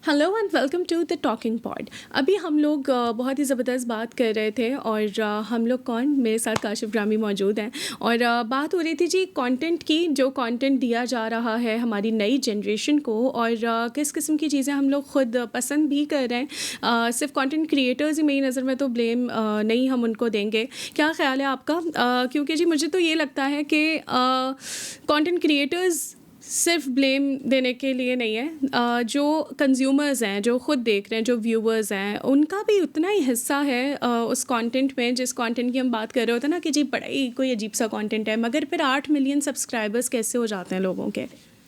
Hello and welcome to the talking pod. अभी हम लोग बहुत ही ज़बरदस्त बात कर रहे थे और हम लोग मेरे साथ काशिफ ग्रामी मौजूद हैं और बात हो रही थी जी कंटेंट की, जो कंटेंट दिया जा रहा है हमारी नई जनरेशन को और किस किस्म की चीज़ें हम लोग ख़ुद पसंद भी कर रहे हैं। सिर्फ कंटेंट क्रिएटर्स ही मेरी नज़र में तो ब्लेम नहीं हम उनको देंगे। क्या ख्याल है आपका? क्योंकि जी मुझे तो ये लगता है कि कंटेंट क्रिएटर्स सिर्फ ब्लेम देने के लिए नहीं है, जो कंज्यूमर्स हैं, जो ख़ुद देख रहे हैं, जो व्यूवर्स हैं, उनका भी उतना ही हिस्सा है उस कंटेंट में। जिस कंटेंट की हम बात कर रहे होते हैं ना कि जी बड़ा ही कोई अजीब सा कंटेंट है, मगर फिर 8 मिलियन सब्सक्राइबर्स कैसे हो जाते हैं लोगों के?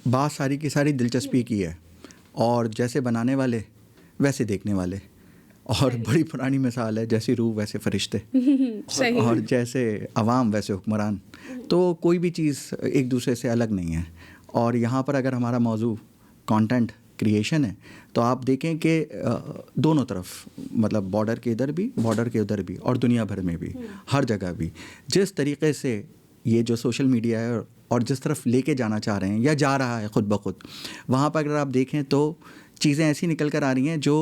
बात सारी की सारी दिलचस्पी की है, और जैसे बनाने वाले वैसे देखने वाले, और बड़ी पुरानी मिसाल है, जैसी रूह वैसे फरिश्ते सही। और जैसे अवाम वैसे हुक्मरान। तो कोई भी चीज़ एक दूसरे से अलग नहीं है। और यहाँ पर अगर हमारा मौजू कंटेंट क्रिएशन है तो आप देखें कि दोनों तरफ, मतलब बॉर्डर के इधर भी, बॉर्डर के उधर भी, और दुनिया भर में भी, हर जगह भी, जिस तरीके से ये जो सोशल मीडिया है और जिस तरफ लेके जाना चाह रहे हैं या जा रहा है ख़ुद ब खुद, वहाँ पर अगर आप देखें तो चीज़ें ऐसी निकल कर आ रही हैं जो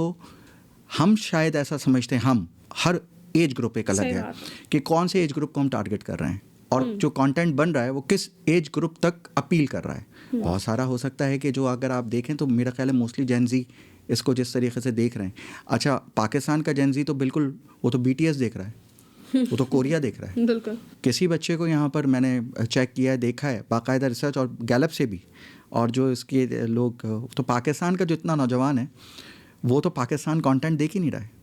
हम शायद ऐसा समझते हैं, हम हर एज ग्रुप एक अलग है कि कौन से एज ग्रुप को हम टारगेट कर रहे हैं और जो कंटेंट बन रहा है वो किस एज ग्रुप तक अपील कर रहा है। बहुत सारा हो सकता है कि जो अगर आप देखें तो मेरा ख्याल है मोस्टली जेनजी इसको जिस तरीके से देख रहे हैं। अच्छा, पाकिस्तान का जेनजी तो बिल्कुल, वो तो BTS देख रहा है, वो तो कोरिया देख रहा है। बिल्कुल। किसी बच्चे को यहाँ पर मैंने चेक किया है, देखा है बाकायदा रिसर्च और गैलप से भी, और जो इसके लोग, तो पाकिस्तान का जो इतना नौजवान है वो तो पाकिस्तान कंटेंट देख ही नहीं रहा है।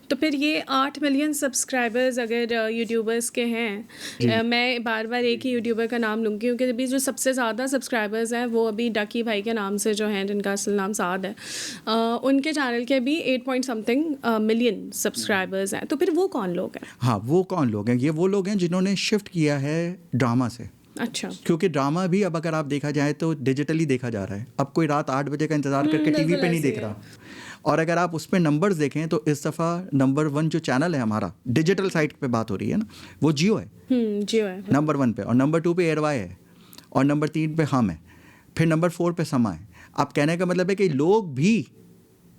तो फिर ये 8 मिलियन सब्सक्राइबर्स अगर यूट्यूबर्स के हैं, मैं बार बार एक ही यूट्यूबर का नाम लूँगी क्योंकि अभी जो सबसे ज़्यादा सब्सक्राइबर्स हैं वो अभी डकी भाई के नाम से जो हैं, जिनका असल नाम साद है, उनके चैनल के भी 8 पॉइंट समथिंग मिलियन सब्सक्राइबर्स हैं। तो फिर वो कौन लोग हैं? हाँ, वो कौन लोग हैं? ये वो लोग हैं जिन्होंने शिफ्ट किया है ड्रामा से। अच्छा। क्योंकि ड्रामा भी अब अगर आप देखा जाए तो डिजिटली देखा जा रहा है। अब कोई रात 8 बजे का इंतज़ार करके टीवी पे नहीं देख रहा। और अगर आप उस पर नंबर्स देखें तो इस दफ़ा नंबर 1 जो चैनल है हमारा, डिजिटल साइट पे बात हो रही है ना, वो जियो है। जियो है नंबर 1 पे, और नंबर 2 पे एयरवाई है, और नंबर 3 पे हम है, फिर नंबर 4 पे समा है। अब कहने का मतलब है कि लोग भी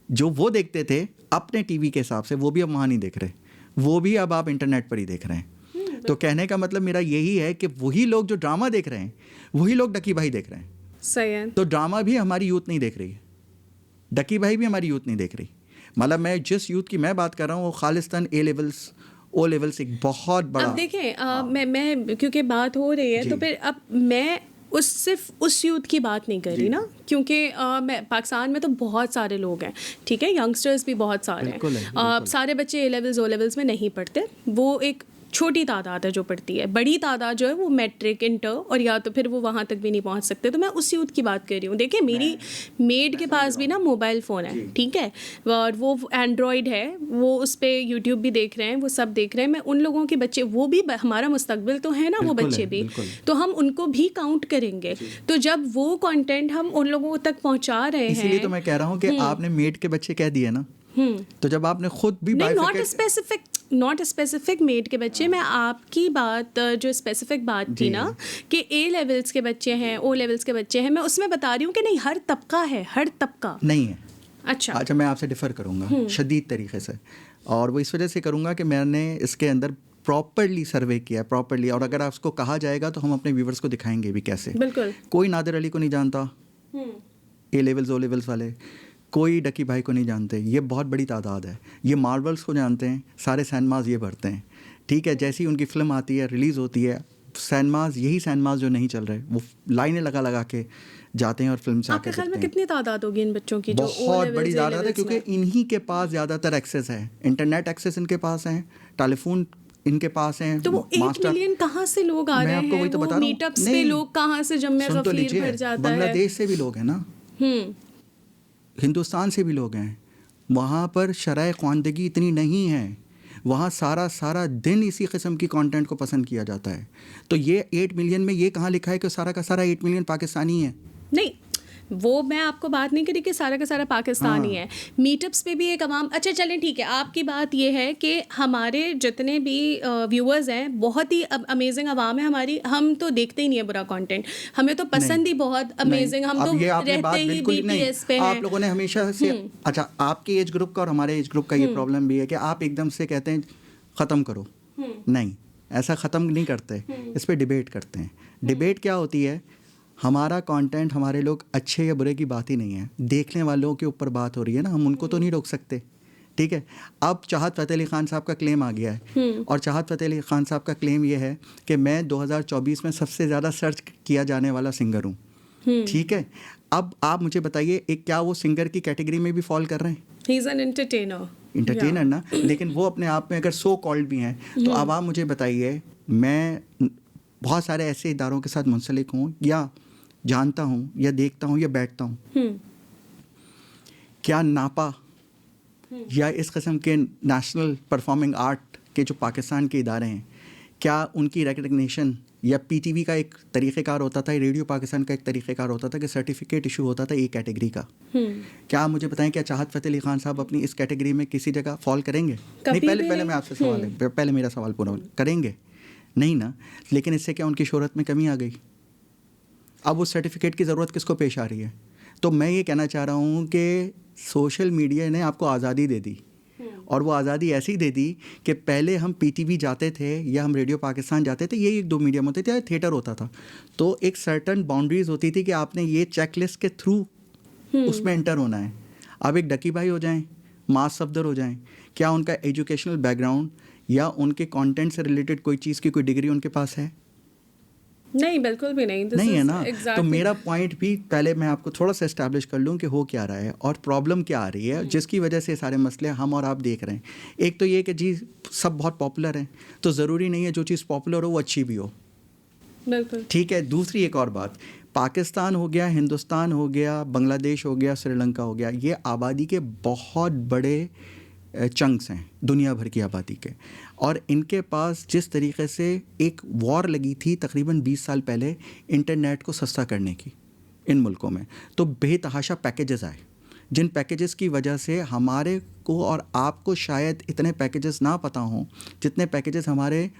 जो वो देखते थे अपने टीवी के हिसाब से, वो भी अब वहाँ नहीं देख रहे, वो भी अब आप इंटरनेट पर ही देख रहे हैं। तो कहने का मतलब मेरा यही है कि वही लोग जो ड्रामा देख रहे हैं वही लोग डकी भाई देख रहे हैं। सही है। तो ड्रामा भी हमारी यूथ नहीं देख रही है, डकी भाई भी हमारी यूथ नहीं देख रही। मतलब मैं जिस यूथ की मैं बात कर रहा हूँ वो खालिस्तान ओ लेवल्स एक बहुत बड़ा। अब देखें, मैं क्योंकि बात हो रही है तो फिर अब मैं सिर्फ उस यूथ की बात नहीं कर रही ना, क्योंकि मैं पाकिस्तान में तो बहुत सारे लोग हैं, ठीक है, यंगस्टर्स भी बहुत सारे हैं। सारे बच्चे A-levels O-levels में नहीं पढ़ते, वो एक छोटी तादाद है जो पढ़ती है। बड़ी तादाद जो है वो मैट्रिक, इंटर, और या तो फिर वो वहाँ तक भी नहीं पहुँच सकते। तो मैं उस यूथ की बात कर रही हूँ। देखिए, मेरी मेड के पास भी ना मोबाइल फ़ोन है, ठीक है, और वो एंड्रॉयड है, वो उस पर यूट्यूब भी देख रहे हैं, वो सब देख रहे हैं। मैं उन लोगों के बच्चे, वो भी हमारा मुस्तकबिल तो है ना, वो बच्चे भी, तो हम उनको भी काउंट करेंगे। तो जब वो कंटेंट हम उन लोगों तक पहुँचा रहे हैं, इसीलिए तो मैं कह रहा हूँ कि आपने मेड के बच्चे कह दिए ना, तो जब आपने खुद भी नॉट स्पेसिफिक मेड के बच्चे, मैं आपकी बात जो स्पेसिफिक बात थी ना कि A-levels के बच्चे हैं, O-levels के बच्चे हैं, मैं उसमें बता रही हूँ कि नहीं, हर तबका है, हर तबका नहीं है। अच्छा, मैं आपसे डिफ़र करूँगा शदीद तरीके से, और वो इस वजह से करूँगा कि मैंने इसके अंदर प्रॉपर्ली सर्वे किया है, प्रॉपर्ली, और अगर आपको कहा जाएगा तो हम अपने व्यूवर्स को दिखाएंगे भी कैसे। बिल्कुल। कोई नादिर अली को नहीं जानता, A-levels O-levels वाले, कोई डकी भाई को नहीं जानते, ये बहुत बड़ी तादाद है। ये मार्वल्स को जानते हैं, सारे सैनमाज ये भरते हैं, ठीक है। जैसी उनकी फ़िल्म आती है, रिलीज़ होती है, सैनमाज, यही सैनमाज जो नहीं चल रहे, वो लाइनें लगा के जाते हैं और फिल्म से आके देखते हैं। आपके ख्याल में कितनी तादाद होगी इन बच्चों की? बहुत बड़ी तादाद है, क्योंकि इन्हीं के पास ज़्यादातर एक्सेस है, इंटरनेट एक्सेस इनके पास है, टेलीफोन इनके पास हैं। तो वो 8 मिलियन कहाँ से लोग आ रहे हैं? आपको वही तो बता रहा हूँ। मीटअप्स पे लोग कहाँ से जम्मे गफीर भर जाता है। बांग्लादेश से भी लोग हैं ना, हिंदुस्तान से भी लोग हैं। वहाँ पर शरह ख़वानदगी इतनी नहीं है, वहाँ सारा दिन इसी किस्म की कंटेंट को पसंद किया जाता है। तो ये 8 मिलियन में ये कहाँ लिखा है कि सारा का सारा 8 मिलियन पाकिस्तानी है? नहीं, वो मैं आपको बात नहीं करी कि सारा का सारा पाकिस्तान ही है। मीटअप्स पे भी एक अवाम, अच्छा चलें ठीक है, आपकी बात ये है कि हमारे जितने भी व्यूअर्स हैं बहुत ही अमेजिंग अवाम है हमारी, हम तो देखते ही नहीं है बुरा कंटेंट, हमें तो पसंद ही बहुत अमेजिंग, हम तो ये आपने बात रहते ही बिल्कुल नहीं, BTS पे हैं। आप लोगों ने हमेशा से अच्छा, आपके एज ग्रुप का और हमारे एज ग्रुप का ये प्रॉब्लम भी है कि आप एकदम से कहते हैं ख़त्म करो, नहीं, ऐसा ख़त्म नहीं करते, इस पर डिबेट करते हैं। डिबेट क्या होती है, हमारा कंटेंट, हमारे लोग अच्छे या बुरे की बात ही नहीं है, देखने वालों के ऊपर बात हो रही है ना, हम उनको तो नहीं रोक सकते, ठीक है। अब चाहत फ़तेह अली ख़ान साहब का क्लेम आ गया है और चाहत फ़तेह अली ख़ान साहब का क्लेम ये है कि मैं 2024 में सबसे ज़्यादा सर्च किया जाने वाला सिंगर हूँ, ठीक है। अब आप मुझे बताइए, एक क्या वो सिंगर की कैटेगरी में भी फॉल कर रहे हैं? ही इज़ एन एंटरटेनर ना, लेकिन वो अपने आप में अगर सो कॉल्ड भी हैं, तो अब आप मुझे बताइए, मैं बहुत सारे ऐसे इदारों के साथ मुंसलिक हूँ या जानता हूँ या देखता हूँ या बैठता हूँ, क्या नापा या इस किस्म के नेशनल परफॉर्मिंग आर्ट के जो पाकिस्तान के इदारे हैं, क्या उनकी रिकग्निशन, या PTV का एक तरीक़ेकार होता था, रेडियो पाकिस्तान का एक तरीक़ेकार होता था कि सर्टिफिकेट इशू होता था एक कैटेगरी का, क्या आप मुझे बताएं क्या चाहत फ़तेह अली ख़ान साहब अपनी इस कैटेगरी में किसी जगह फॉल करेंगे? नहीं, पहले मैं आपसे सवाल है, पहले मेरा सवाल पूरा करेंगे नहीं ना, लेकिन इससे क्या उनकी शोहरत में कमी आ गई? अब उस सर्टिफिकेट की ज़रूरत किसको पेश आ रही है? तो मैं ये कहना चाह रहा हूँ कि सोशल मीडिया ने आपको आज़ादी दे दी, और वो आज़ादी ऐसी दे दी कि पहले हम PTV जाते थे या हम रेडियो पाकिस्तान जाते थे, ये एक दो मीडियम होते थे या थिएटर होता था, तो एक सर्टन बाउंड्रीज होती थी कि आपने ये चेकलिस्ट के थ्रू उसमें एंटर होना है। अब एक डकी भाई हो जाएं, मास सफदर हो जाएं, क्या उनका एजुकेशनल बैकग्राउंड या उनके कंटेंट से रिलेटेड कोई चीज़ की कोई डिग्री उनके पास है? नहीं, बिल्कुल भी नहीं। नहीं है ना। तो मेरा पॉइंट भी पहले मैं आपको थोड़ा सा इस्टेब्लिश कर लूँ कि हो क्या रहा है और प्रॉब्लम क्या आ रही है, जिसकी वजह से सारे मसले हम और आप देख रहे हैं। एक तो ये कि जी सब बहुत पॉपुलर हैं, तो ज़रूरी नहीं है जो चीज़ पॉपुलर हो वो अच्छी भी हो, बिल्कुल ठीक है। दूसरी एक और बात, पाकिस्तान हो गया, हिंदुस्तान हो गया, बांग्लादेश हो गया, श्रीलंका हो गया, ये आबादी के बहुत बड़े चंक्स हैं दुनिया भर की आबादी के, और इनके पास जिस तरीके से एक वॉर लगी थी तकरीबन 20 साल पहले इंटरनेट को सस्ता करने की इन मुल्कों में, तो बेतहाशा पैकेजेस आए, जिन पैकेजेस की वजह से हमारे को और आपको शायद इतने पैकेजेस ना पता हों जितने पैकेजेस हमारे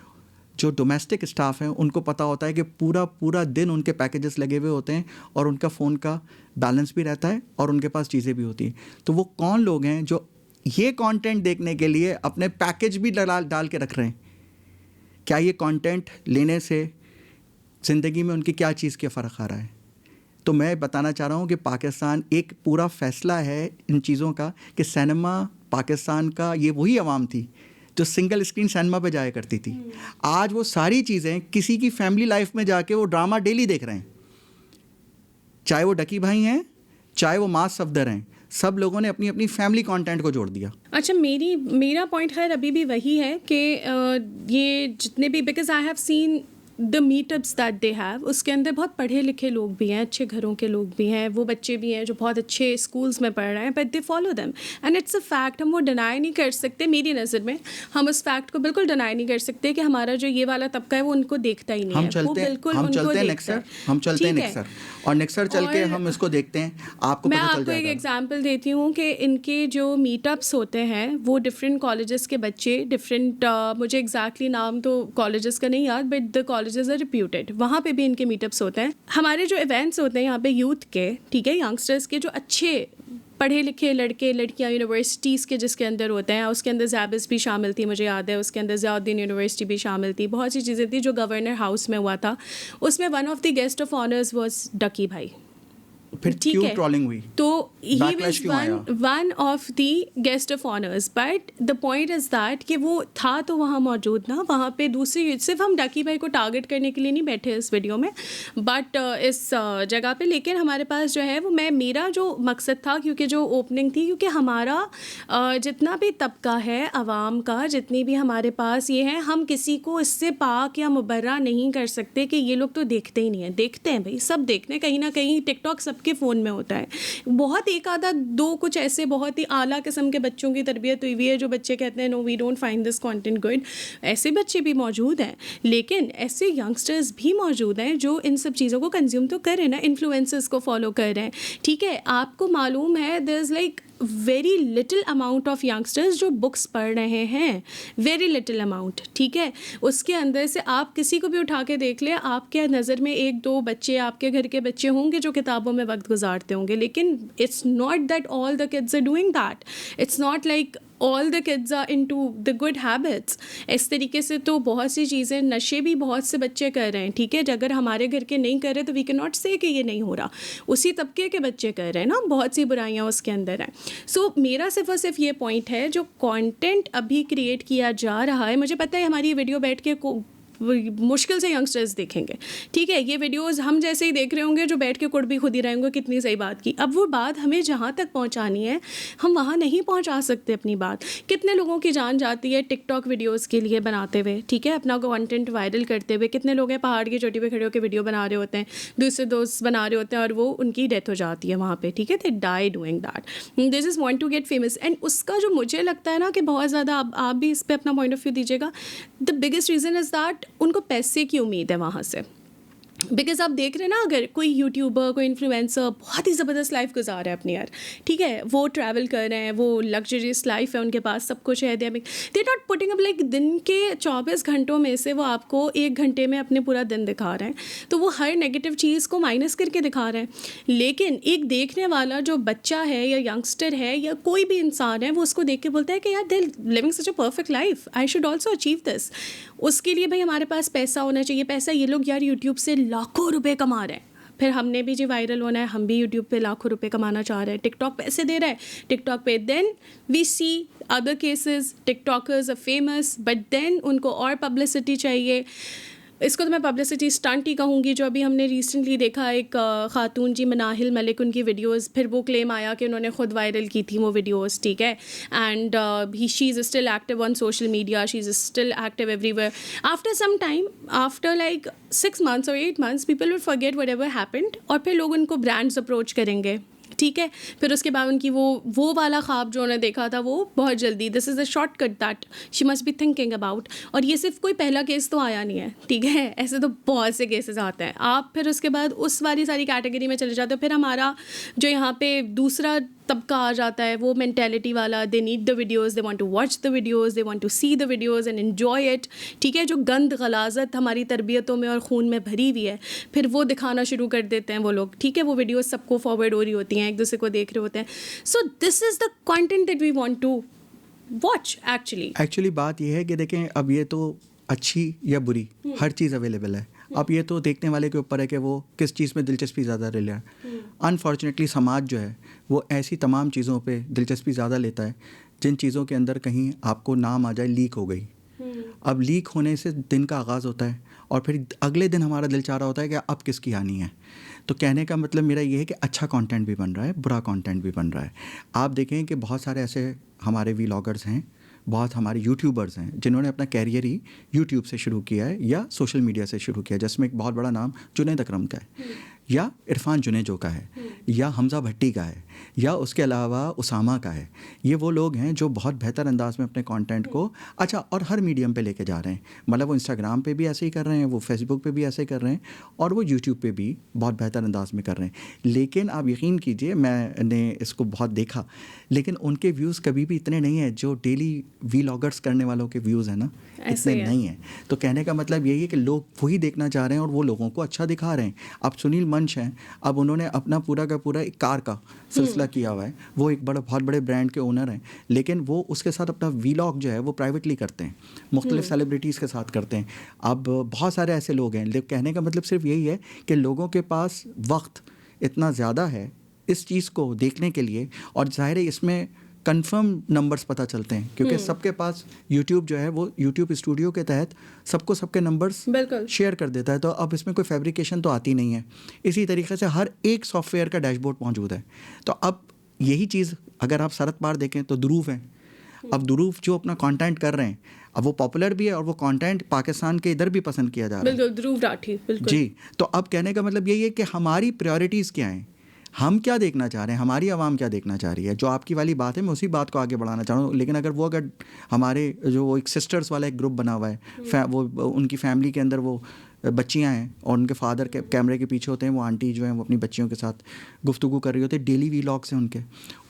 जो डोमेस्टिक स्टाफ हैं उनको पता होता है कि पूरा पूरा दिन उनके पैकेजेस लगे हुए होते हैं और उनका फ़ोन का बैलेंस भी रहता है और उनके पास चीज़ें भी होती हैं। तो वो कौन लोग हैं जो ये कंटेंट देखने के लिए अपने पैकेज भी डाल के रख रहे हैं? क्या ये कंटेंट लेने से ज़िंदगी में उनकी क्या चीज़ के फ़र्क आ रहा है? तो मैं बताना चाह रहा हूँ कि पाकिस्तान एक पूरा फ़ैसला है इन चीज़ों का कि सिनेमा पाकिस्तान का, ये वही आवाम थी जो सिंगल स्क्रीन सिनेमा पे जाया करती थी। आज वो सारी चीज़ें किसी की फैमिली लाइफ में जाके वो ड्रामा डेली देख रहे हैं, चाहे वो डकी भाई हैं, चाहे वो मास सफदर हैं, सब लोगों ने अपनी अपनी फैमिली कंटेंट को जोड़ दिया। अच्छा, मेरा पॉइंट खैर अभी भी वही है कि ये जितने भी, because I have seen the meetups that they have, उसके अंदर बहुत पढ़े लिखे लोग भी हैं, अच्छे घरों के लोग भी हैं, वो बच्चे भी हैं जो बहुत अच्छे स्कूल्स में पढ़ रहे हैं, but they follow them and it's a fact. हम वो डिनाई नहीं कर सकते, मेरी नज़र में हम उस फैक्ट को बिल्कुल डिनाई नहीं कर सकते कि हमारा जो ये वाला तबका है वो उनको देखता ही नहीं है। हम चलते हैं नेक्सर और नेक्सर चल के हम इसको देखते हैं, आपको मैं पता चल आपको एक जाएगा। एग्जांपल देती हूँ कि इनके जो मीटअप्स होते हैं वो डिफरेंट कॉलेजेस के बच्चे, डिफरेंट मुझे एग्जैक्टली नाम तो कॉलेजेस का नहीं याद, but the colleges are reputed, वहाँ पे भी इनके मीटअप्स होते हैं। हमारे जो इवेंट्स होते हैं यहाँ पे यूथ के, ठीक है, यंगस्टर्स के, जो अच्छे पढ़े लिखे लड़के लड़कियाँ यूनिवर्सिटीज़ के जिसके अंदर होते हैं, उसके अंदर ज़ैबिस भी शामिल थी, मुझे याद है, उसके अंदर ज़ियाउद्दीन यूनिवर्सिटी भी शामिल थी, बहुत सी चीज़ें थी जो गवर्नर हाउस में हुआ था, उसमें one of the guest of honours was Ducky भाई। फिर क्यों ट्रोलिंग हुई? तो he was one of the guest of honours, but the point is that कि वो था तो वहाँ मौजूद ना, वहाँ पे दूसरी, सिर्फ हम डकी भाई को टारगेट करने के लिए नहीं बैठे इस वीडियो में, बट इस जगह पे, लेकिन हमारे पास जो है वो, मेरा जो मकसद था, क्योंकि जो ओपनिंग थी, क्योंकि हमारा जितना भी तबका है आवाम का, जितनी भी हमारे पास ये है, हम किसी को इससे पाक या मुबर्रा नहीं कर सकते कि ये लोग तो देखते ही नहीं है। देखते हैं भाई, सब देखते हैं, कहीं ना कहीं टिकटॉक सबके सबके फ़ोन में होता है। बहुत एक आधा दो कुछ ऐसे बहुत ही आला किस्म के बच्चों की तरबियत हुई हुई है जो बच्चे कहते हैं no we don't find this content good, ऐसे बच्चे भी मौजूद हैं। लेकिन ऐसे यंगस्टर्स भी मौजूद हैं जो इन सब चीज़ों को कंज्यूम तो कर रहे हैं ना, इन्फ्लुएंसर्स को फॉलो कर रहे हैं, ठीक है। आपको मालूम है there is like very little amount of youngsters जो बुक्स पढ़ रहे हैं, वेरी लिटिल अमाउंट, ठीक है। उसके अंदर से आप किसी को भी उठा के देख लें, आपके नज़र में एक दो बच्चे आपके घर के बच्चे होंगे जो किताबों में वक्त गुजारते होंगे, लेकिन it's not that all the kids are doing that, it's not like all the kids are into the good habits. इस तरीके से तो बहुत सी चीज़ें, नशे भी बहुत से बच्चे कर रहे हैं, ठीक है। अगर हमारे घर के नहीं कर रहे तो वी कैन नॉट से कि ये नहीं हो रहा, उसी तबके के बच्चे कर रहे हैं ना, बहुत सी बुराइयां उसके अंदर हैं। सो मेरा सिर्फ और सिर्फ ये पॉइंट है, जो कंटेंट अभी क्रिएट किया जा रहा है, मुझे पता है हमारी ये वीडियो बैठ के मुश्किल से यंगस्टर्स देखेंगे, ठीक है। ये वीडियोस हम जैसे ही देख रहे होंगे जो बैठ के कुड़ भी खुद ही रहेंगे कितनी सही बात की। अब वो बात हमें जहाँ तक पहुँचानी है हम वहाँ नहीं पहुँचा सकते अपनी बात। कितने लोगों की जान जाती है टिकटॉक वीडियोस के लिए बनाते हुए, ठीक है, अपना कंटेंट वायरल करते हुए। कितने लोग हैं पहाड़ की चोटी पे खड़े होकर वीडियो बना रहे होते हैं, दूसरे दोस्त बना रहे होते हैं और वो उनकी डेथ हो जाती है वहाँ पर, ठीक है। They die doing that, they just want to get famous. And उसका जो मुझे लगता है ना कि बहुत ज़्यादा, आप भी इस पर अपना पॉइंट ऑफ व्यू दीजिएगा, the biggest reason is that उनको पैसे की उम्मीद है वहाँ से। बिकॉज आप देख रहे हैं ना, अगर कोई यूट्यूबर, कोई इन्फ्लुएंसर बहुत ही ज़बरदस्त लाइफ गुजार रहा है अपनी यार, ठीक है, वो ट्रैवल कर रहे हैं, वो लग्जरियस लाइफ है, उनके पास सब कुछ है, they not putting up like दिन के 24 घंटों में से वो आपको 1 घंटे में अपने पूरा दिन दिखा रहे हैं, तो वो हर नेगेटिव चीज़ को माइनस करके दिखा रहे हैं। लेकिन एक देखने वाला जो बच्चा है या यंगस्टर है या कोई भी इंसान है, वो उसको देख के बोलता है कि यार they living such a perfect life, I should also achieve this. उसके लिए भाई हमारे पास पैसा होना चाहिए। पैसा, ये लोग यार यूट्यूब से लाखों रुपए कमा रहे हैं, फिर हमने भी जी वायरल होना है, हम भी यूट्यूब पे लाखों रुपए कमाना चाह रहे हैं, टिकटॉक पैसे दे रहा है टिकटॉक पे। Then we see other cases, TikTokers are famous but then उनको और पब्लिसिटी चाहिए। इसको तो मैं पब्लिसिटी स्टंट ही कहूँगी। जो अभी हमने रिसेंटली देखा, एक खातून जी मनाहिल मलिक, उनकी वीडियोस, फिर वो क्लेम आया कि उन्होंने खुद वायरल की थी वो वीडियोस, ठीक है। And she is still active on social media, she is still active everywhere. After some time, after like 6 months और 8 months, people will forget whatever happened, और फिर लोग उनको ब्रांड्स अप्रोच करेंगे, ठीक है। फिर उसके बाद उनकी वो वाला ख्वाब जो उन्होंने देखा था वो बहुत जल्दी, this is the shortcut that she must be thinking about. और ये सिर्फ कोई पहला केस तो आया नहीं है, ठीक है, ऐसे तो बहुत से केसेस आते हैं। आप फिर उसके बाद उस वाली सारी कैटेगरी में चले जाते हो। फिर हमारा जो यहाँ पे दूसरा तबका आ जाता है, वो मेंटेलिटी वाला, they need the videos, they want to watch the videos, they want to see the videos and enjoy it, ठीक है। जो गंद गलाजत हमारी तरबियतों में और खून में भरी हुई है, फिर वो दिखाना शुरू कर देते हैं वो लोग, ठीक है। वो वीडियोज़ सबको फॉरवर्ड हो रही होती हैं, एक दूसरे को देख रहे होते हैं। So this is the content that we want to watch. Actually बात ये है कि देखें, अब ये तो अच्छी या बुरी हर चीज़ अवेलेबल है। अब ये तो देखने वाले के ऊपर है कि वो किस चीज़ में दिलचस्पी ज़्यादा ले रहा है। अनफॉर्चुनेटली समाज जो है वो ऐसी तमाम चीज़ों पे दिलचस्पी ज़्यादा लेता है जिन चीज़ों के अंदर कहीं आपको नाम आ जाए लीक हो गई। अब लीक होने से दिन का आगाज़ होता है और फिर अगले दिन हमारा दिल चाह रहा होता है कि अब किसकी आनी है। तो कहने का मतलब मेरा ये है कि अच्छा कंटेंट भी बन रहा है, बुरा कंटेंट भी बन रहा है। आप देखें कि बहुत सारे ऐसे हमारे व्लॉगर्स हैं, बहुत हमारे यूट्यूबर्स हैं जिन्होंने अपना कैरियर ही यूट्यूब से शुरू किया है या सोशल मीडिया से शुरू किया है, जिसमें एक बहुत बड़ा नाम जुनैद अकरम का है या इरफान जुनेजो का है या हमज़ा भट्टी का है या उसके अलावा उसामा का है। ये वो लोग हैं जो बहुत बेहतर अंदाज में अपने कंटेंट को अच्छा और हर मीडियम पे लेके जा रहे हैं। मतलब वो इंस्टाग्राम पे भी ऐसे ही कर रहे हैं, वो फेसबुक पे भी ऐसे ही कर रहे हैं और वो यूट्यूब पे भी बहुत बेहतर अंदाज में कर रहे हैं। लेकिन आप यकीन कीजिए, मैंने इसको बहुत देखा, लेकिन उनके व्यूज़ कभी भी इतने नहीं हैं जो डेली व्लॉगर्स करने वालों के व्यूज़ हैं ना, इतने नहीं हैं। तो कहने का मतलब यही है कि लोग वही देखना चाह रहे हैं और वो लोगों को अच्छा दिखा रहे हैं। अब सुनील मंच हैं, अब उन्होंने अपना पूरा का पूरा एक कार का सिलसिला किया हुआ है, वो एक बहुत बड़े ब्रांड के ओनर हैं, लेकिन वो उसके साथ अपना व्लॉग जो है वो प्राइवेटली करते हैं, मुख्तलिफ सेलिब्रिटीज़ के साथ करते हैं। अब बहुत सारे ऐसे लोग हैं, लेकिन कहने का मतलब सिर्फ यही है कि लोगों के पास वक्त इतना ज़्यादा है इस चीज़ को देखने के लिए, और ज़ाहिर है इसमें कंफर्म नंबर्स पता चलते हैं क्योंकि सबके पास यूट्यूब जो है वो यूट्यूब स्टूडियो के तहत सबको सबके नंबर्स शेयर कर देता है। तो अब इसमें कोई फैब्रिकेशन तो आती नहीं है। इसी तरीके से हर एक सॉफ्टवेयर का डैशबोर्ड मौजूद है। तो अब यही चीज़ अगर आप सरत पार देखें तो दुरूफ हैं। अब दुरूफ जो अपना कंटेंट कर रहे हैं, अब वो पॉपुलर भी है और वो कंटेंट पाकिस्तान के इधर भी पसंद किया जा रहा है। बिल्कुल, दुरूफ राठी, बिल्कुल जी। तो अब कहने का मतलब यही है कि हमारी प्रायोरिटीज़ क्या हैं। हम क्या देखना चाह रहे हैं, हमारी आवाम क्या देखना चाह रही है। जो आपकी वाली बात है, मैं उसी बात को आगे बढ़ाना चाह रहा हूँ। लेकिन अगर हमारे जो वो एक सिस्टर्स वाला एक ग्रुप बना हुआ है, वो उनकी फैमिली के अंदर वो बच्चियां हैं और उनके फादर के कैमरे के पीछे होते हैं, वो आंटी जो हैं वो अपनी बच्चियों के साथ गुफ्तगू कर रही होती है। डेली वीलॉग्स हैं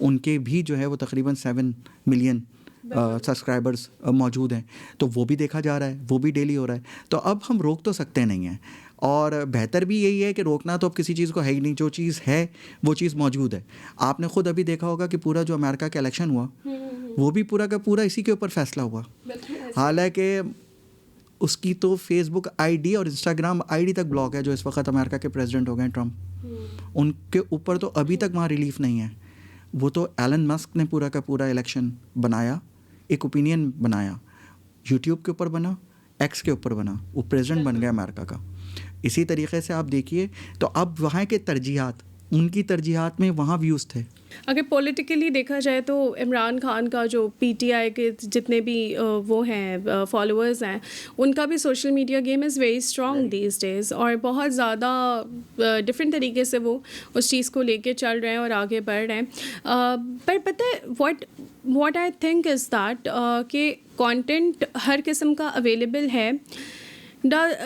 उनके भी जो है वो तकरीबन 7 मिलियन सब्सक्राइबर्स मौजूद हैं। तो वो भी देखा जा रहा है, वो भी डेली हो रहा है। तो अब हम रोक तो सकते नहीं हैं, और बेहतर भी यही है कि रोकना तो अब किसी चीज़ को है ही नहीं। जो चीज़ है वो चीज़ मौजूद है। आपने खुद अभी देखा होगा कि पूरा जो अमेरिका का इलेक्शन हुआ वो भी पूरा का पूरा इसी के ऊपर फैसला हुआ। हालांकि उसकी तो फेसबुक आईडी और इंस्टाग्राम आईडी तक ब्लॉक है, जो इस वक्त अमेरिका के प्रेसिडेंट हो गए ट्रम्प। उनके ऊपर तो अभी तक वहाँ रिलीफ नहीं है। वो तो एलन मस्क ने पूरा का पूरा इलेक्शन बनाया, एक ओपिनियन बनाया, यूट्यूब के ऊपर बना, एक्स के ऊपर बना, वो प्रेसिडेंट बन गया अमेरिका का। इसी तरीके से आप देखिए, तो अब वहाँ के तरजीहात, उनकी तरजीहात में वहाँ व्यूज़ थे। अगर पॉलिटिकली देखा जाए तो इमरान खान का जो पीटीआई के जितने भी वो हैं फॉलोअर्स हैं, उनका भी social media game is very strong these days, और बहुत ज़्यादा डिफरेंट तरीके से वो उस चीज़ को लेके चल रहे हैं और आगे बढ़ रहे हैं। पर पता है what I think is that कि कंटेंट हर किस्म का अवेलेबल है।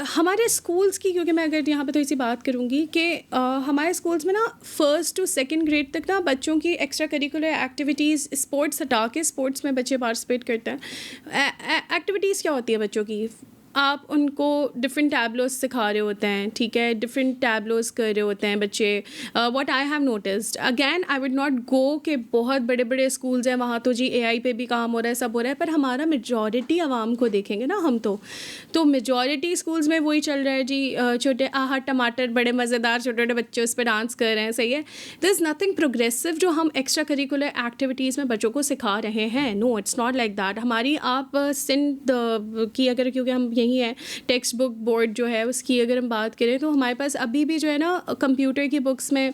हमारे स्कूल्स की, क्योंकि मैं अगर यहाँ पे थोड़ी सी बात करूँगी कि हमारे स्कूल्स में ना 1st to 2nd ग्रेड तक ना बच्चों की एक्स्ट्रा करिकुलर एक्टिविटीज़, स्पोर्ट्स हटा के, स्पोर्ट्स में बच्चे पार्टिसिपेट करते हैं। एक्टिविटीज़ क्या होती है बच्चों की? आप उनको डिफरेंट टैबलोस सिखा रहे होते हैं, ठीक है, डिफरेंट टैबलोस कर रहे होते हैं बच्चे। What I have noticed, again I would not go कि बहुत बड़े बड़े स्कूल्स हैं वहाँ तो जी एआई पे भी काम हो रहा है, सब हो रहा है, पर हमारा मेजॉरिटी आवाम को देखेंगे ना हम तो मेजॉरिटी स्कूल्स में वही चल रहा है जी। छोटे आहा टमाटर बड़े मज़ेदार छोटे छोटे बच्चे उस पर डांस कर रहे हैं, सही है। देयर इज़ नथिंग प्रोग्रेसिव जो हम एक्स्ट्रा करिकुलर एक्टिविटीज़ में बच्चों को सिखा रहे हैं। No, it's not like that. हमारी आप सिंध की अगर, क्योंकि हम यही है, टेक्स्ट बुक बोर्ड जो है उसकी अगर हम बात करें तो हमारे पास अभी भी जो है ना कंप्यूटर की बुक्स में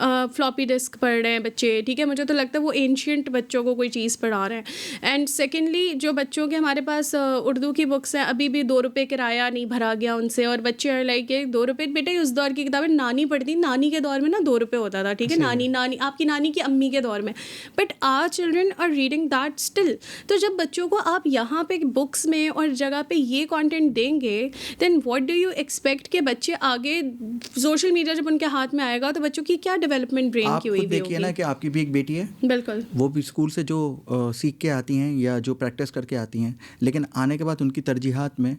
फ्लॉपी डिस्क पढ़ रहे हैं बच्चे, ठीक है। मुझे तो लगता है वो एंशियंट बच्चों को कोई चीज़ पढ़ा रहे हैं। एंड सेकेंडली जो बच्चों के हमारे पास उर्दू की बुक्स हैं, अभी भी 2 रुपये किराया नहीं भरा गया उनसे, और बच्चे आर लाइक 2 रुपये बेटे, उस दौर की किताबें नानी पढ़ती, नानी के दौर में ना 2 रुपये होता था, ठीक है, नानी आपकी नानी की अम्मी के दौर में। But our children are reading that still. तो जब बच्चों को आप यहाँ पे बुक्स में और जगह पे ये कंटेंट देंगे, then what do you expect कि बच्चे आगे सोशल मीडिया जब उनके हाथ में आएगा तो बच्चों की क्या डेवलपमेंट ब्रेन की हुई होगी। देखिए ना कि आपकी भी एक बेटी है, बिल्कुल, वो भी स्कूल से जो सीख के आती हैं या जो प्रैक्टिस करके आती हैं, लेकिन आने के बाद उनकी तरजीहात में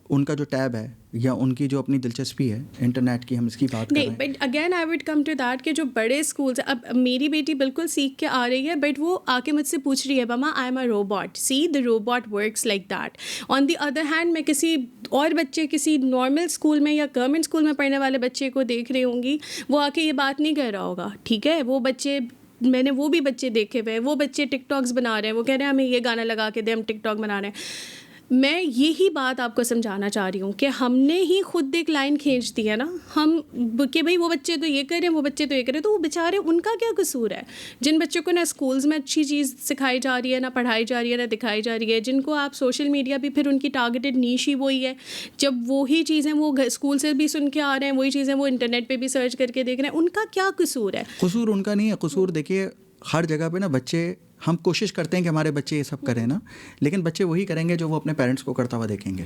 उनका जो टैब है या उनकी जो अपनी दिलचस्पी है इंटरनेट की, हम इसकी बात कर रहे हैं। But again I would come to that कि जो बड़े स्कूल्स, अब मेरी बेटी बिल्कुल सीख के आ रही है, बट वो आके मुझसे पूछ रही है, mamma I am a robot, see the robot works like that. On the other hand मैं किसी और बच्चे, किसी नॉर्मल स्कूल में या गवर्नमेंट स्कूल में पढ़ने वाले बच्चे को देख रही होंगी, वो आके ये बात नहीं कर रहा होगा, ठीक है। वो बच्चे, मैंने वो भी बच्चे देखे हुए हैं, वो बच्चे टिकटॉक्स बना रहे हैं, वो कह रहे हैं हमें ये गाना लगा के दे, हम टिकटॉक बना रहे हैं। मैं यही बात आपको समझाना चाह रही हूँ कि हमने ही खुद एक लाइन खींच दी है ना, हम कि भाई वो बच्चे तो ये कर रहे हैं, वो बच्चे तो ये कर रहे हैं, तो वो बेचारे, उनका क्या कसूर है? जिन बच्चों को ना स्कूल्स में अच्छी चीज़ सिखाई जा रही है, ना पढ़ाई जा रही है, ना दिखाई जा रही है, जिनको आप सोशल मीडिया भी, फिर उनकी टारगेटेड नीश ही वही है। जब वही चीज़ें वो स्कूल से भी सुन के आ रहे हैं, वही चीज़ें वो इंटरनेट पर भी सर्च करके देख रहे हैं, उनका क्या कसूर है? कसूर उनका नहीं है। कसूर देखिए, हर जगह पे ना बच्चे, हम कोशिश करते हैं कि हमारे बच्चे ये सब करें ना, लेकिन बच्चे वही करेंगे जो वो अपने पेरेंट्स को करता हुआ देखेंगे।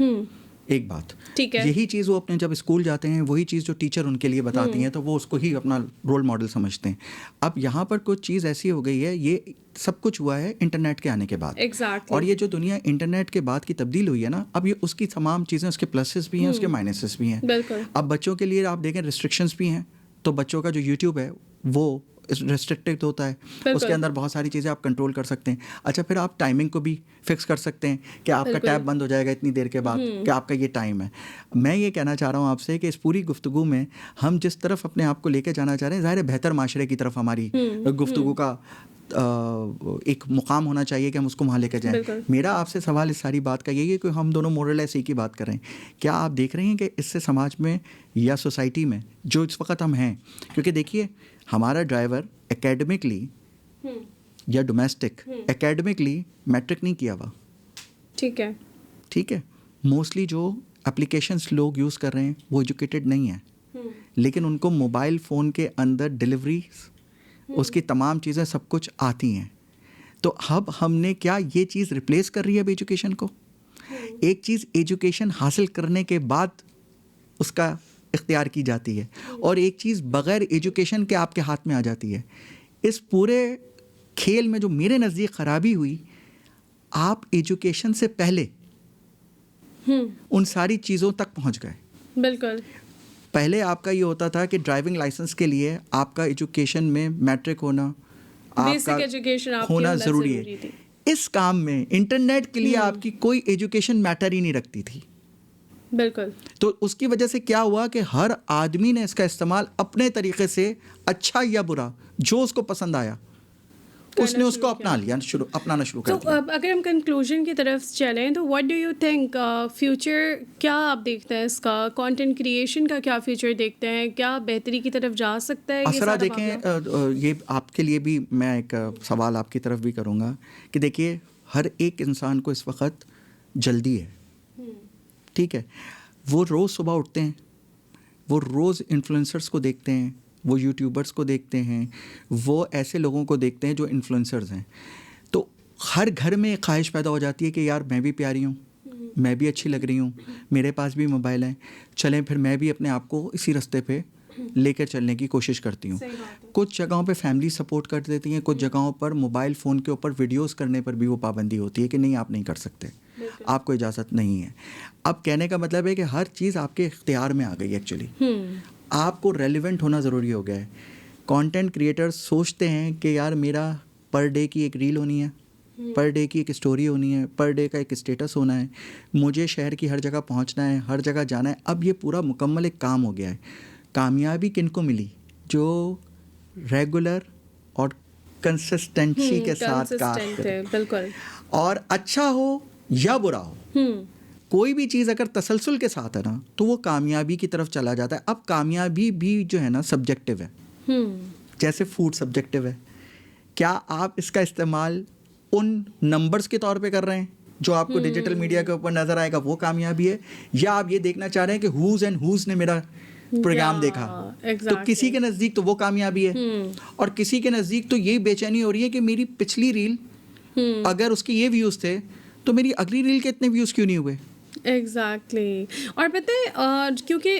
एक बात, ठीक है, यही चीज़ वो अपने जब स्कूल जाते हैं, वही चीज़ जो टीचर उनके लिए बताती हैं, तो वो उसको ही अपना रोल मॉडल समझते हैं। अब यहाँ पर कुछ चीज़ ऐसी हो गई है, ये सब कुछ हुआ है इंटरनेट के आने के बाद। Exactly. और ये जो दुनिया इंटरनेट के बाद की तब्दील हुई है ना, अब ये उसकी तमाम चीज़ें, उसके प्लसेस भी हैं, उसके माइनसेस भी हैं। बिल्कुल। अब बच्चों के लिए आप देखें रिस्ट्रिक्शंस भी हैं, तो बच्चों का जो यूट्यूब है वो रेस्ट्रिक्टेड होता है, उसके अंदर बहुत सारी चीज़ें आप कंट्रोल कर सकते हैं। अच्छा, फिर आप टाइमिंग को भी फिक्स कर सकते हैं कि आपका टैब बंद हो जाएगा इतनी देर के बाद, कि आपका ये टाइम है। मैं ये कहना चाह रहा हूँ आपसे कि इस पूरी गुफ्तगू में हम जिस तरफ अपने आप को लेके जाना चाह रहे हैं, ज़ाहिर है बेहतर माशरे की तरफ हमारी गुफ्तगू का एक मुकाम होना चाहिए कि हम उसको वहाँ लेकर जाएं। मेरा आपसे सवाल इस सारी बात का यही है कि हम दोनों मोरल ऐसे की बात कर रहे हैं, क्या आप देख रहे हैं कि इससे समाज में या सोसाइटी में जो इस वक्त हम हैं, क्योंकि देखिए हमारा ड्राइवर एकेडमिकली या डोमेस्टिक एकेडमिकली मैट्रिक नहीं किया हुआ, ठीक है, मोस्टली जो एप्लीकेशंस लोग यूज़ कर रहे हैं वो एजुकेटेड नहीं है, लेकिन उनको मोबाइल फ़ोन के अंदर डिलीवरी उसकी तमाम चीज़ें सब कुछ आती हैं। तो अब हमने क्या ये चीज़ रिप्लेस कर रही है अब एजुकेशन को? एक चीज़ एजुकेशन हासिल करने के बाद उसका इख्तियार की जाती है और एक चीज़ बग़ैर एजुकेशन के आपके हाथ में आ जाती है। इस पूरे खेल में जो मेरे नज़दीक ख़राबी हुई, आप एजुकेशन से पहले उन सारी चीज़ों तक पहुंच गए। बिल्कुल। पहले आपका ये होता था कि ड्राइविंग लाइसेंस के लिए आपका एजुकेशन में मैट्रिक होना, बेसिक आपका एजुकेशन आपकी होना होना ज़रूरी ज़रूरी है। थी। इस काम में इंटरनेट के लिए आपकी कोई एजुकेशन मैटर ही नहीं रखती थी। बिल्कुल। तो उसकी वजह से क्या हुआ कि हर आदमी ने इसका इस्तेमाल अपने तरीके से, अच्छा या बुरा, जो उसको पसंद आया उसने उसको अपनाना शुरू कर तो दिया। अब अगर हम कंक्लूजन की तरफ चलें तो what do you think future क्या आप देखते हैं इसका? कंटेंट क्रिएशन का क्या फ्यूचर देखते हैं? क्या बेहतरी की तरफ जा सकता है ये असरा सारा देखें, मामला? ये आपके लिए भी मैं एक सवाल आपकी तरफ भी करूँगा कि देखिए, हर एक इंसान को इस वक्त जल्दी है, ठीक है? वो रोज़ सुबह उठते हैं, वो रोज़ इन्फ्लुएंसर्स को देखते हैं, वो यूट्यूबर्स को देखते हैं, वो ऐसे लोगों को देखते हैं जो इन्फ्लुएंसर्स हैं। तो हर घर में एक ख्वाहिश पैदा हो जाती है कि यार मैं भी प्यारी हूँ, मैं भी अच्छी लग रही हूँ, मेरे पास भी मोबाइल है, चलें फिर मैं भी अपने आप को इसी रास्ते पे लेकर चलने की कोशिश करती हूँ। कुछ जगहों पे फैमिली सपोर्ट कर देती हैं, कुछ जगहों पर मोबाइल फ़ोन के ऊपर वीडियोस करने पर भी वो पाबंदी होती है कि नहीं, आप नहीं कर सकते, आपको इजाज़त नहीं है। अब कहने का मतलब है कि हर चीज़ आपके इख्तियार में आ गई एक्चुअली। आपको रेलिवेंट होना ज़रूरी हो गया है। कंटेंट क्रिएटर्स सोचते हैं कि यार मेरा पर डे की एक रील होनी है, पर डे की एक स्टोरी होनी है, पर डे का एक स्टेटस होना है, मुझे शहर की हर जगह पहुंचना है, हर जगह जाना है। अब ये पूरा मुकम्मल एक काम हो गया है। कामयाबी किनको मिली? जो रेगुलर और कंसिस्टेंसी के साथ काम करे, बिल्कुल। और अच्छा हो या बुरा हो, कोई भी चीज़ अगर तसलसल के साथ है ना, तो वो कामयाबी की तरफ चला जाता है। अब कामयाबी भी जो है ना सब्जेक्टिव है, जैसे फूड सब्जेक्टिव है। क्या आप इसका इस्तेमाल उन नंबर्स के तौर पे कर रहे हैं जो आपको डिजिटल मीडिया के ऊपर नज़र आएगा, वो कामयाबी है? या आप ये देखना चाह रहे हैं कि हुज़ एंड हुज़ ने मेरा प्रोग्राम देखा, तो किसी के नज़दीक तो वो कामयाबी है, और किसी के नज़दीक तो यही बेचैनी हो रही है कि मेरी पिछली रील अगर उसके ये व्यूज़ थे तो मेरी अगली रील के इतने व्यूज़ क्यों नहीं हुए? एग्जैक्टली और पता है क्योंकि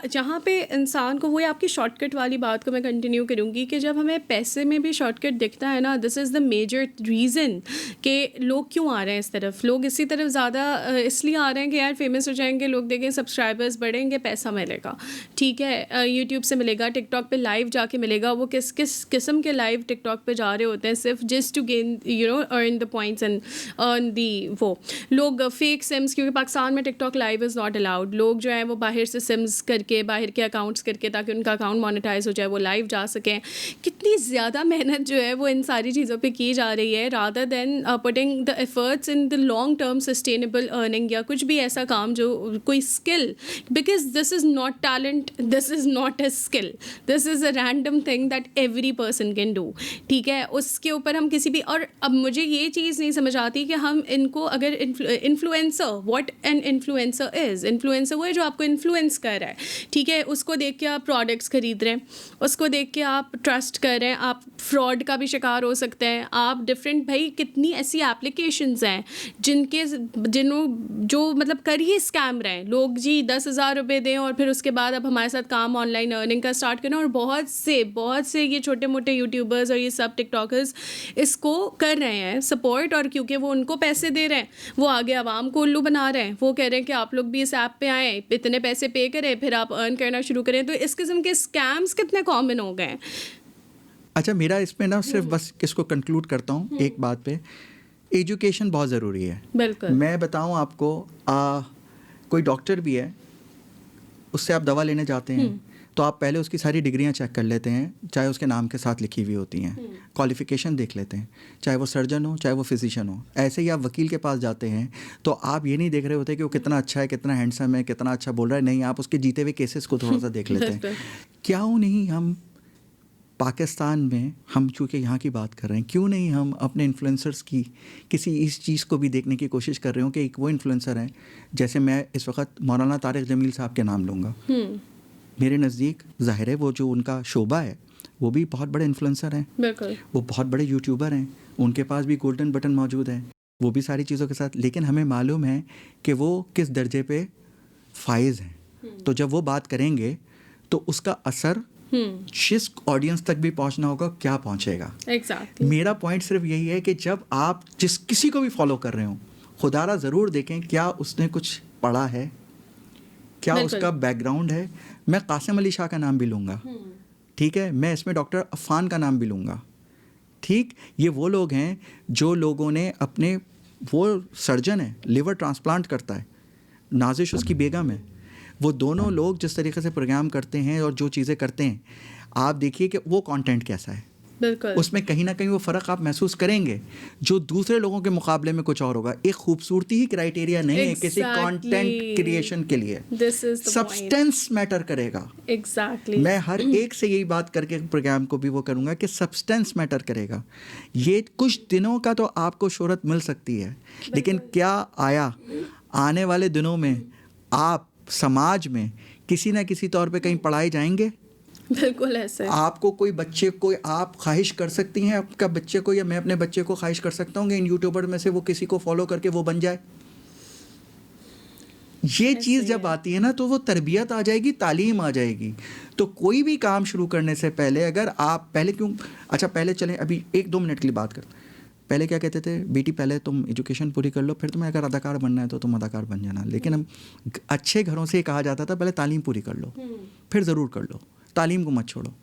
जहाँ पे इंसान को, वो आपकी शॉर्टकट वाली बात को मैं कंटिन्यू करूँगी कि जब हमें पैसे में भी शॉर्टकट दिखता है ना, this is the major reason कि लोग क्यों आ रहे हैं इस तरफ। लोग इसी तरफ ज़्यादा इसलिए आ रहे हैं कि यार फेमस हो जाएंगे, लोग देखें, सब्सक्राइबर्स बढ़ेंगे, पैसा मिलेगा, ठीक है, यूट्यूब से मिलेगा, टिकटॉक पे लाइव जाके मिलेगा। वो किस किस किस्म के लाइव टिकटॉक पे जा रहे होते हैं सिर्फ just to gain earn the points and earn the वो लोग फेक सिम्स, क्योंकि पाकिस्तान में TikTok live is not allowed. लोग जो है वो बाहर से सिम्स करके, बाहर के अकाउंट्स करके, ताकि उनका अकाउंट मोनेटाइज हो जाए, वो लाइव जा सकें। कितनी ज़्यादा मेहनत जो है वो इन सारी चीज़ों पे की जा रही है, rather than putting the efforts in the long term sustainable earning या कुछ भी ऐसा काम जो कोई skill, because this is not talent, this is not a skill, this is a random thing that every person can do, ठीक है। उसके ऊपर हम किसी भी, और अब मुझे ये चीज़ नहीं समझ आती कि हम इनको अगर influencer, what an influencer is, influencer वो है जो आपको इन्फ्लुएंस कर रहा है, ठीक है। उसको देख के आप प्रोडक्ट्स खरीद रहे हैं, उसको देख के आप ट्रस्ट कर रहे हैं, आप फ्रॉड का भी शिकार हो सकते हैं। आप डिफरेंट, भाई कितनी ऐसी एप्लीकेशंस हैं जो मतलब कर ही स्कैम रहे हैं लोग जी। 10,000 रुपये दें और फिर उसके बाद अब हमारे साथ काम ऑनलाइन अर्निंग का स्टार्ट करना। और बहुत से ये छोटे मोटे यूट्यूबर्स और ये सब टिकटॉकर्स इसको कर रहे हैं सपोर्ट, और क्योंकि वो उनको पैसे दे रहे हैं, वो आगे आवाम को उल्लू बना रहे हैं। वो कह रहे हैं कि आप लोग भी इस ऐप पे आएँ, इतने पैसे पे करें, फिर आप अर्न करना शुरू करें। तो इस किस्म के स्कैम्स कितने कॉमन हो गए हैं। अच्छा, मेरा इसमें ना सिर्फ बस किसको कंक्लूड करता हूँ एक बात पे, एजुकेशन बहुत ज़रूरी है। बिल्कुल। मैं बताऊँ आपको, कोई डॉक्टर भी है, उससे आप दवा लेने जाते हैं तो आप पहले उसकी सारी डिग्रियां चेक कर लेते हैं, चाहे उसके नाम के साथ लिखी हुई होती हैं, क्वालिफ़िकेशन देख लेते हैं, चाहे वो सर्जन हो चाहे वो फिजिशियन हो। ऐसे ही आप वकील के पास जाते हैं तो आप ये नहीं देख रहे होते कि वो कितना अच्छा है, कितना हैंडसम है, कितना अच्छा बोल रहा है, नहीं, आप उसके जीते हुए केसेस को थोड़ा सा देख लेते हैं। क्यों नहीं हम पाकिस्तान में, हम चूँकि यहाँ की बात कर रहे हैं, क्यों नहीं हम अपने इन्फ्लुएंसर्स की किसी इस चीज़ को भी देखने की कोशिश कर रहे हो कि एक वो इन्फ्लुएंसर हैं, जैसे मैं इस वक्त मौलाना तारिक जमील साहब के नाम लूँगा, मेरे नज़दीक ज़ाहिर है वो जो उनका शोबा है वो भी बहुत बड़े इन्फ्लुएंसर हैं, बिल्कुल वो बहुत बड़े यूट्यूबर हैं, उनके पास भी गोल्डन बटन मौजूद है, वो भी सारी चीज़ों के साथ, लेकिन हमें मालूम है कि वो किस दर्जे पे फाइज हैं। तो जब वो बात करेंगे तो उसका असर जिस ऑडियंस तक भी पहुंचना होगा क्या पहुंचेगा। एग्जैक्टली मेरा पॉइंट सिर्फ यही है कि जब आप किसी को भी फॉलो कर रहे हो, खुदारा ज़रूर देखें क्या उसने कुछ पढ़ा है, क्या बिल्कुल। उसका बैकग्राउंड है। मैं कासिम अली शाह का नाम भी लूँगा, ठीक है, मैं इसमें डॉक्टर अफ़ान का नाम भी लूँगा, ठीक। ये वो लोग हैं जो लोगों ने अपने, वो सर्जन है, लिवर ट्रांसप्लांट करता है, नाजिश उसकी बेगम है, वो दोनों लोग जिस तरीके से प्रोग्राम करते हैं और जो चीज़ें करते हैं, आप देखिए कि वो कंटेंट कैसा है, बिल्कुल उसमें कहीं ना कहीं वो फ़र्क आप महसूस करेंगे जो दूसरे लोगों के मुकाबले में कुछ और होगा। एक खूबसूरती ही क्राइटेरिया नहीं है किसी कंटेंट क्रिएशन के लिए, this is the substance matter करेगा। एग्जैक्टली मैं हर एक से यही बात करके प्रोग्राम को भी वो करूँगा कि सब्सटेंस मैटर करेगा। ये कुछ दिनों का तो आपको शोहरत मिल सकती है, लेकिन क्या आने वाले दिनों में आप समाज में किसी ना किसी तौर पे कहीं पढ़ाए जाएंगे? बिल्कुल ऐसे आपको कोई बच्चे को आप ख्वाहिश कर सकती हैं आपका बच्चे को, या मैं अपने बच्चे को ख्वाहिश कर सकता हूँ कि इन यूट्यूबर में से वो किसी को फॉलो करके वो बन जाए? ये चीज़ जब आती है ना तो वो तरबियत आ जाएगी, तालीम आ जाएगी। तो कोई भी काम शुरू करने से पहले अगर आप पहले चलें, अभी 1-2 मिनट के लिए बात करते। पहले क्या कहते थे, बेटी पहले तुम एजुकेशन पूरी कर लो, फिर तुम्हें अगर अदाकार बनना है तो तुम अदाकार बन जाना। लेकिन हम अच्छे घरों से कहा जाता था पहले तालीम पूरी कर लो, फिर ज़रूर कर लो, तालीम को मत छोड़ो।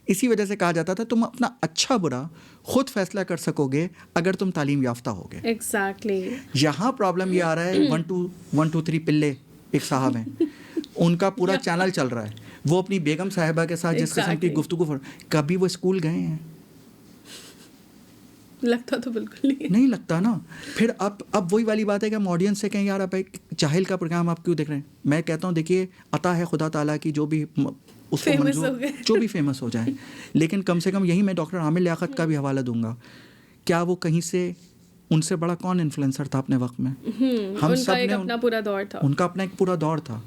इसी वजह से कहा जाता था तुम अपना अच्छा बुरा खुद फैसला कर सकोगे अगर तुम तालीम याफ्ता होगे। एग्जैक्टली यहाँ प्रॉब्लम ये आ रहा है, 1 2 3 पिल्ले एक साहब हैं, उनका पूरा चैनल चल रहा है, वो अपनी बेगम साहिबा के साथ जिस किस्म की गुफ्तगू, कभी वो स्कूल गए हैं? लगता तो बिल्कुल नहीं लगता ना। फिर अब वही वाली बात है कि हम ऑडियंस से कहें यार आप एक जाहिल का प्रोग्राम आप क्यों देख रहे हैं? मैं कहता हूँ देखिए अता है खुदा ताला की, जो भी उसको मंजूर, जो भी फेमस हो जाए, लेकिन कम से कम यही मैं डॉक्टर आमिर लियाकत का भी हवाला दूंगा। क्या वो कहीं से, उनसे बड़ा कौन इन्फ्लुएंसर था अपने वक्त में? हम सब ने अपना पूरा दौर था, उनका अपना एक पूरा दौर था।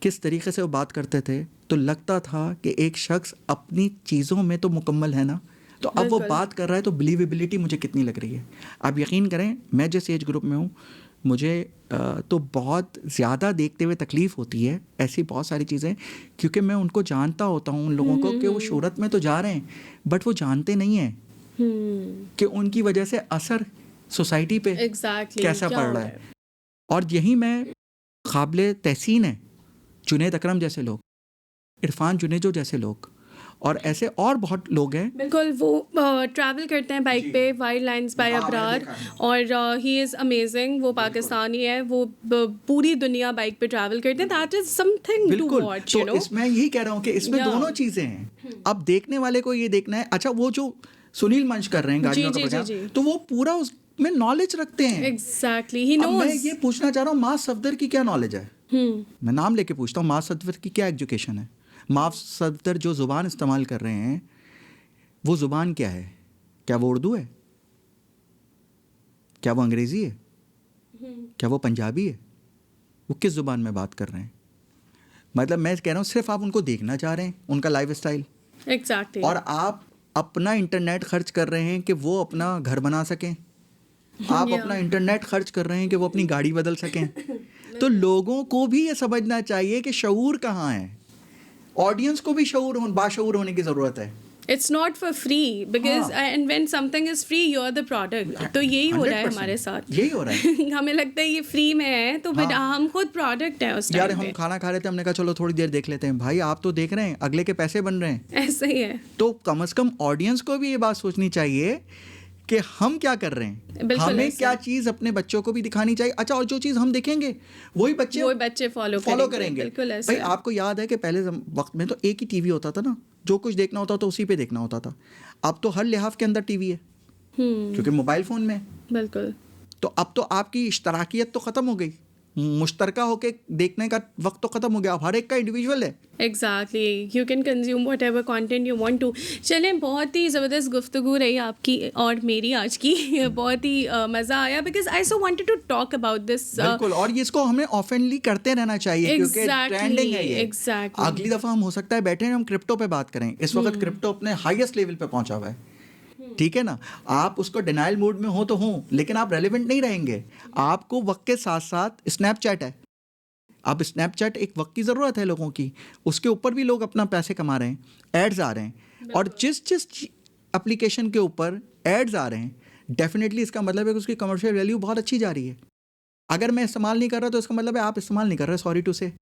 किस तरीके से वो बात करते थे तो लगता था कि एक शख्स अपनी चीज़ों में तो मुकम्मल है ना, तो अब वो बात कर रहा है तो बिलीवेबिलिटी मुझे कितनी लग रही है। आप यकीन करें मैं जिस एज ग्रुप में हूँ मुझे तो बहुत ज़्यादा देखते हुए तकलीफ़ होती है ऐसी बहुत सारी चीज़ें, क्योंकि मैं उनको जानता होता हूँ उन लोगों को कि वो शोहरत में तो जा रहे हैं बट वो जानते नहीं हैं कि उनकी वजह से असर सोसाइटी पे कैसा पड़ रहा है। और यही मैं काबिल तहसीन है जुनैद अकरम जैसे लोग, इरफान जुनेजो जैसे लोग, और ऐसे और बहुत लोग हैं। बिल्कुल वो ट्रैवल करते हैं बाइक पे, वाइल्ड लाइन्स बाय अबरार, और ही इज़ अमेजिंग। वो पाकिस्तानी है, वो पूरी दुनिया बाइक पे ट्रैवल करते हैं। That is something to watch, you know. इसमें यही कह रहा हूँ कि इसमें दोनों चीज़ें हैं। अब देखने वाले को ये देखना है, अच्छा वो जो सुनील मंच कर रहे हैं गाड़ियों का प्रोग्राम, तो वो पूरा उसमें नॉलेज रखते हैं। Exactly, he knows. मैं ये पूछना चाह रहा हूँ मास सफदर की क्या नॉलेज है? मैं नाम लेके पूछता हूँ, मास सफदर की क्या एजुकेशन है? मास सफदर जो ज़ुबान इस्तेमाल कर रहे हैं वो ज़ुबान क्या है? क्या वो उर्दू है? क्या वो अंग्रेज़ी है? क्या वो पंजाबी है? वो किस ज़ुबान में बात कर रहे हैं? मतलब मैं कह रहा हूँ सिर्फ आप उनको देखना चाह रहे हैं, उनका लाइफ स्टाइल, एग्जैक्टली, और आप अपना इंटरनेट खर्च कर रहे हैं कि वो अपना घर बना सकें, आप अपना इंटरनेट खर्च कर रहे हैं कि वो अपनी गाड़ी बदल सकें। तो लोगों को भी ये समझना चाहिए कि शऊर कहाँ है, ऑडियंस को भी बाशऊर होने की ज़रूरत है। It's not for free, because and when something is free you are the product. तो यही हो रहा है हमारे साथ, यही हो रहा है। हमें लगता है ये फ्री में है तो बट हम खुद प्रोडक्ट हैं उस टाइम यार पे। हम खाना खा रहे थे, हमने कहा चलो थोड़ी देर देख लेते हैं। भाई आप तो देख रहे हैं, अगले के पैसे बन रहे हैं। ऐसा ही है। तो कम से कम ऑडियंस को भी ये बात सोचनी चाहिए कि हम क्या कर रहे हैं, हमें क्या चीज़ अपने बच्चों को भी दिखानी चाहिए। अच्छा, और जो चीज़ हम देखेंगे वही बच्चे फॉलो करेंगे। बिल्कुल ऐसे। भाई आपको याद है कि पहले वक्त में तो एक ही टीवी होता था ना, जो कुछ देखना होता तो उसी पे देखना होता था। अब तो हर लिहाफ के अंदर टीवी है, क्योंकि मोबाइल फ़ोन में। बिल्कुल। तो अब तो आपकी इश्तराकियत तो ख़त्म हो गई। मुश्तरका होके देखने का वक्त तो ख़त्म हो गया, अब हर एक का इंडिविजुअल है। Exactly, you can consume whatever content you want to. चलें, बहुत ही ज़बरदस्त गुफ्तगू रही आपकी और मेरी आज की बहुत ही मज़ा आया, because I so wanted to talk about this. बिल्कुल, और ये इसको हमें ऑफनली करते रहना चाहिए क्योंकि Exactly, ट्रेंडिंग है ये। exactly. अगली दफ़ा हम हो सकता है बैठे हैं, हम क्रिप्टो पे बात करें। इस वक्त क्रिप्टो अपने हाईएस्ट लेवल पे पहुंचा हुआ है, ठीक है ना। आप उसको डिनाइल मूड में हो तो हो, लेकिन आप रेलिवेंट नहीं रहेंगे। आपको वक्त के साथ साथ स्नैपचैट है, अब स्नैपचैट एक वक्त की ज़रूरत है लोगों की, उसके ऊपर भी लोग अपना पैसे कमा रहे हैं, एड्स आ रहे हैं, और जिस एप्लीकेशन के ऊपर एड्स आ रहे हैं, डेफिनेटली इसका मतलब है कि उसकी कमर्शियल वैल्यू बहुत अच्छी जा रही है। अगर मैं इस्तेमाल नहीं कर रहा तो इसका मतलब है आप इस्तेमाल नहीं कर रहे, सॉरी टू से,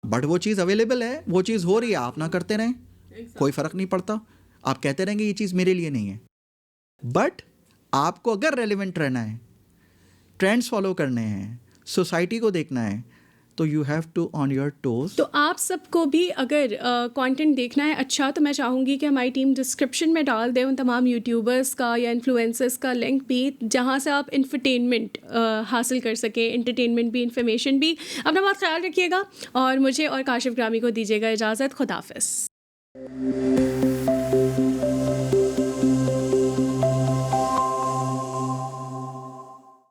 बट वो चीज़ अवेलेबल है, वो चीज़ हो रही है, आप ना करते रहें, कोई फ़र्क नहीं पड़ता। आप कहते रहेंगे ये चीज़ मेरे लिए नहीं है, बट आपको अगर रेलिवेंट रहना है, ट्रेंड्स फॉलो करने हैं, सोसाइटी को देखना है, तो you have to on your toes. तो आप सबको भी अगर कंटेंट देखना है अच्छा, तो मैं चाहूँगी कि हमारी टीम डिस्क्रिप्शन में डाल दे उन तमाम यूट्यूबर्स का या इन्फ्लुएंसर्स का लिंक भी, जहाँ से आप इंफरटेनमेंट हासिल कर सकें, इंटरटेनमेंट भी, इंफॉर्मेशन भी। अपना बहुत ख्याल रखिएगा और मुझे और काशिफ ग्रामी को दीजिएगा इजाज़त। खुदाफिज।